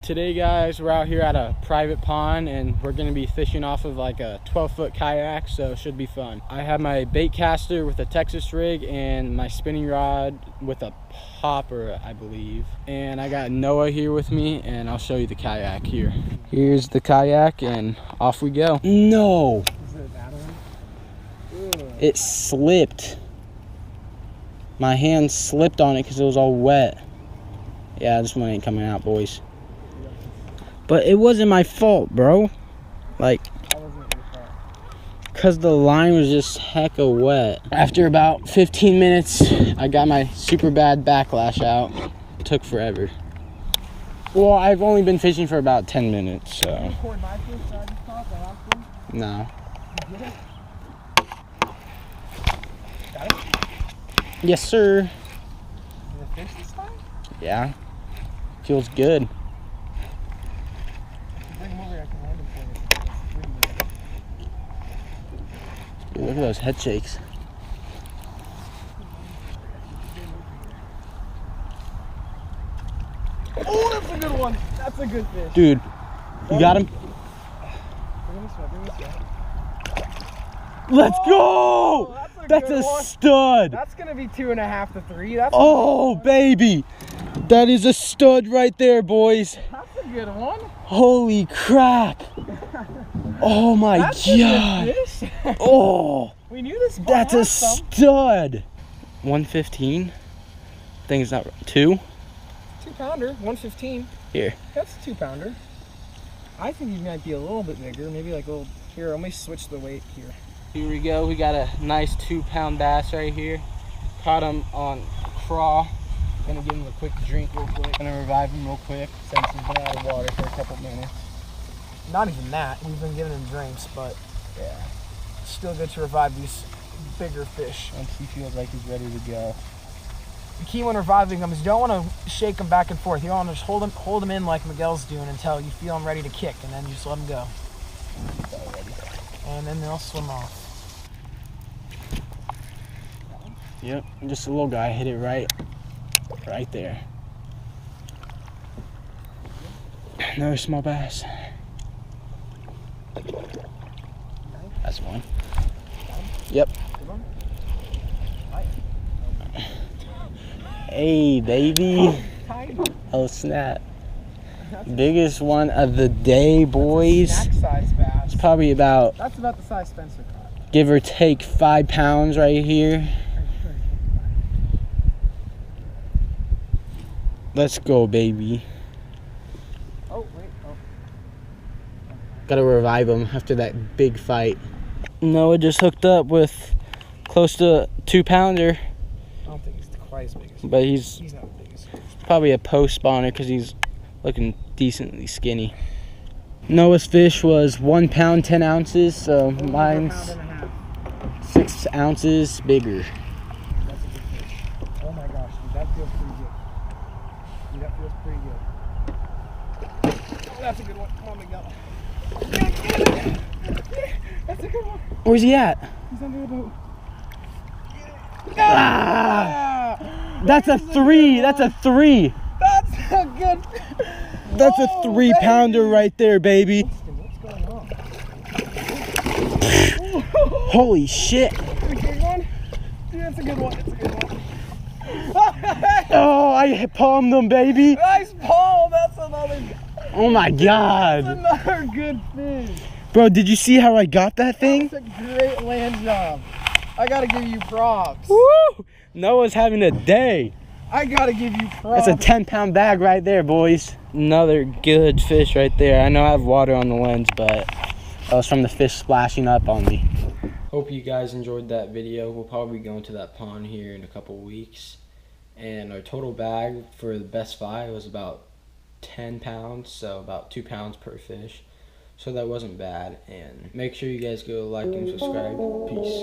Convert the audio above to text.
Today guys, we're out here at a private pond and we're going to be fishing off of like a 12-foot kayak, so it should be fun. I have my bait caster with a Texas rig and my spinning rod with a popper, I believe. And I got Noah here with me and I'll show you the kayak here. Here's the kayak and off we go. No! Is it a bad one? It slipped. My hand slipped on it because it was all wet. Yeah, this one ain't coming out, boys. But it wasn't my fault, bro. Like, because the line was just hecka wet. After about 15 minutes, I got my super bad backlash out. It took forever. Well, I've only been fishing for about 10 minutes, so. Did you record my fish that I just caught, the last one? No. You get it? Got it? Yes, sir. Is it fish this time? Yeah. Feels good. Bring him over here, I can land him for you. Dude, look at those head shakes. Oh, that's a good one. That's a good fish. Dude, you got him? Bring him this way, bring him this way. Let's go! That's a stud. That's gonna be 2.5 to 3. That's Oh, baby. That is a stud right there, boys. That's a good one. Holy crap. Oh my That's God. A good fish. Oh, We knew this one that's a had some. stud. 115. I think it's not 2. 2-pounder, 115. Here. That's a 2-pounder. I think he might be a little bit bigger. Maybe like a little. Here, let me switch the weight here. Here we go. We got a nice 2-pound bass right here. Caught him on craw. Gonna give him a quick drink real quick. Gonna revive him real quick since he's been out of water for a couple minutes. Not even that. We've been giving him drinks, but Yeah. still good to revive these bigger fish. Once he feels like he's ready to go. The key when reviving them is you don't want to shake them back and forth. You want to just hold them in like Miguel's doing until you feel them ready to kick, and then you just let them go. And then they'll swim off. Yep, just a little guy hit it right there. Another small bass. That's one. Yep. Hey, baby. Oh, snap. Biggest one of the day, boys. Snack size bass. It's probably about, That's about the size Spencer caught. give or take, 5 pounds right here. Let's go, baby. Oh, wait. Oh. Gotta revive him after that big fight. Noah just hooked up with close to a 2-pounder, I don't think he's quite as big as but he's He's not big as probably a post spawner because he's looking decently skinny. Noah's fish was 1 pound 10 ounces, so mine's 1.5 pounds. 6 ounces bigger. That's a good fish. Oh my gosh, dude, that feels pretty good. Dude, that feels pretty good. Oh, that's a good one. Come on, Miguel. That's a good one. Where's he at? He's under the boat. Ah! That's a 3. That's a 3. That's a good. That's a 3-pounder right there, baby. What's going on? Holy shit. That's a big one. Dude, that's a good one. That's a good one. Oh, I palmed him, baby. Nice Paul. That's another. Oh my God. That's another good fish. Bro, did you see how I got that thing? That's a great land job. I gotta give you props. Woo! Noah's having a day. I gotta give you props. That's a 10-pound bag right there, boys. Another good fish right there. I know I have water on the lens, but that was from the fish splashing up on me. Hope you guys enjoyed that video. We'll probably be going to that pond here in a couple weeks. And our total bag for the best 5 was about 10 pounds, so about 2 pounds per fish. So that wasn't bad. And make sure you guys go like and subscribe. Peace.